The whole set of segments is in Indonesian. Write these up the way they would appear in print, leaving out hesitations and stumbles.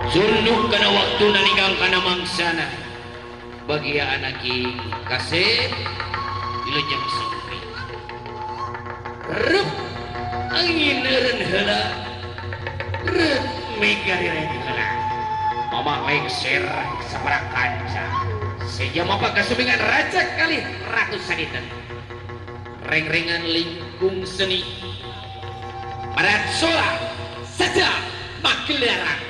Sunduk kana waktu nanikang kana mangsana bagi anak kasih dilejang sepi rep angin eureun heula rep megarireng heula mama lengser sabaraha kanca seja mapa kasumingan raja kali ratu saditen reng-rengan lingkung seni parat sola saja makelaran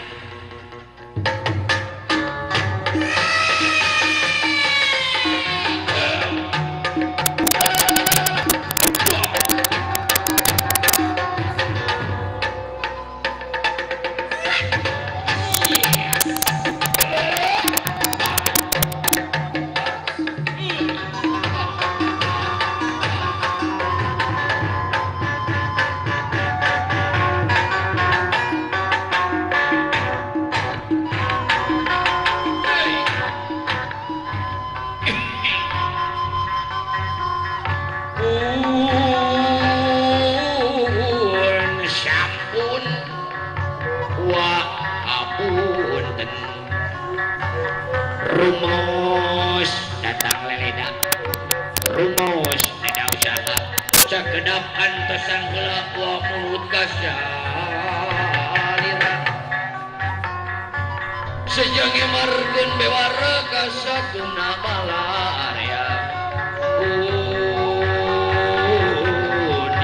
rumus datang leleda rumus tidak usaha cakedap antosan heula wa mulut kasalira sejange margeun bewara kasakeuna malaria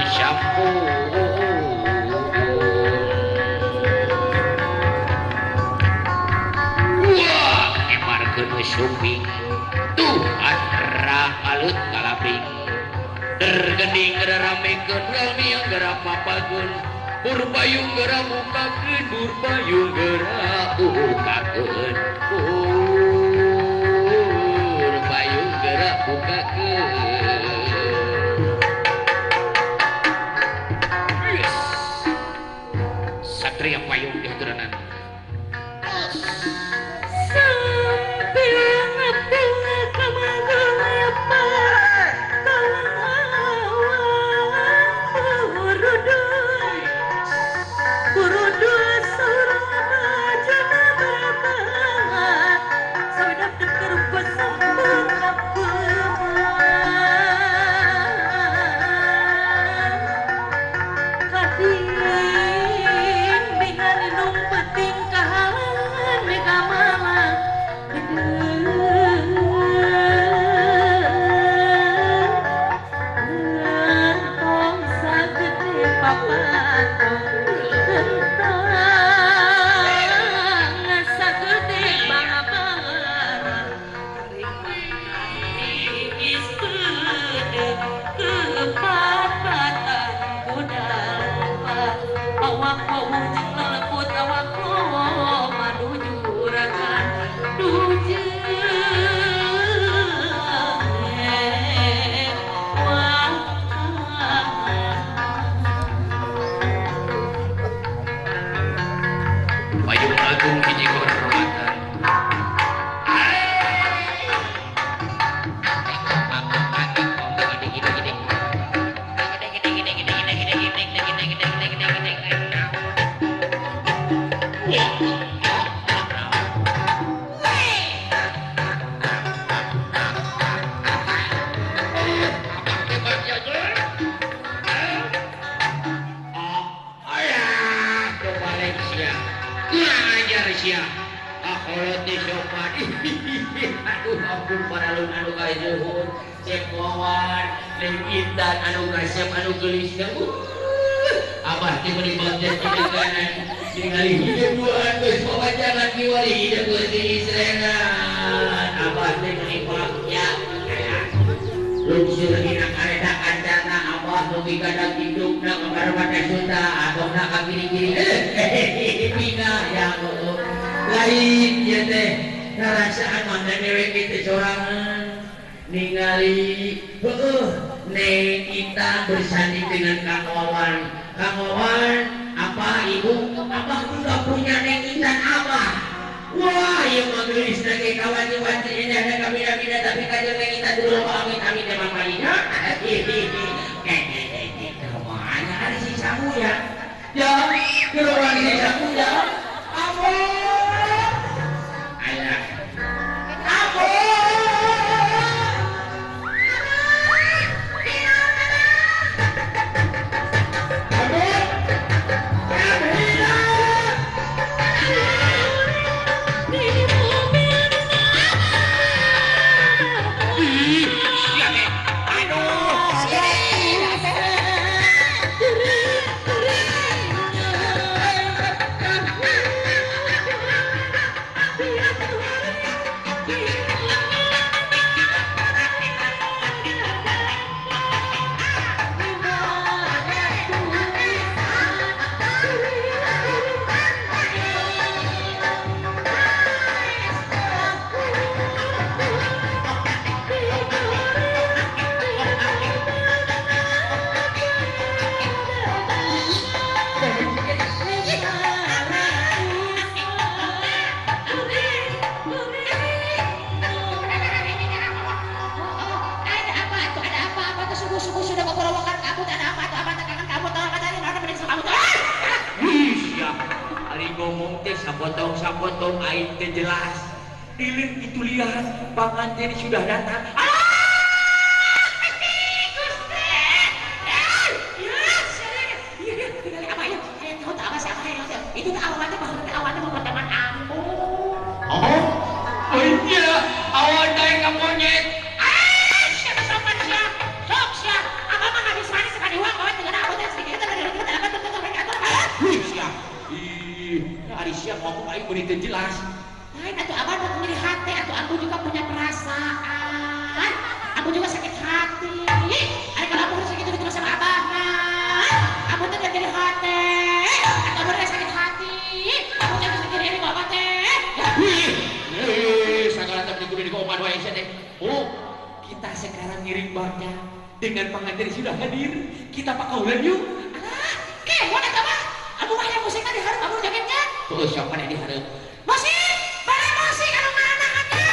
disampun sumping tuh adra alut kalabing tergending gara ramekeun galmi yang gara papageun purbayung gara bukakeun purbayung gara bukakeun purbayung gara bukakeun yes satria payung di heureunana aduh ampun paralun anu kajuhun cek wawan neng intan anu kasep anu gelis abah ti meuli bagja cideganan ningali hideung duaan geus pawajangan kiwali hideung geus diisrengan abah ti meuli bagja lunsur dina kareda kancana abah nugi kadang hidupna kabar mata suta atona ka kiri-kiri pina ya lain ieu teh ngarasaan mana dewek itu sorangan ningali neng kita bersanding dengan Kang Wawan apa ibu abah juga punya neng Intan abah wah yang menggelis lagi kawan-kawan ini ada kabina-bina tapi kajang neng Intan dulu amit-amit emang palingnya kemana ada si samu ya keluar si samu ya abah ngomong teh sapotong aing teh jelas. Ilin itu lihat pengantin sudah datang. Itu awannya bahwa awannya mau teman ambu. Oh iya, awan dari monyet. Siapa sopan siap, sok siap. Apa mah habis manis sekali uang kawan dengan aku dan sedikit kita dapat tutup kantor. Siap. Ari siap ngomong aing meuni teu jelas. Lain atuh abah mau menjadi hati, atuh aku juga punya perasaan. Aku juga sakit hati. Ada kalau aku harus segitu diterus sama abah nah. Aku tuh jadi hati. Aku udah sakit hati. Aku jadi sendiri ini bapak teh. Segala tapi kudu dikoman wae teh. Oh, kita sekarang ngiring barnya dengan pengantin sudah hadir. Kita pakaulan yuk. Alah, kewon eta mah. Aku mah yang musiknya diharap kamu jogetnya. Tuh siapa yang diharap? Musik, barang musik anu mana aja.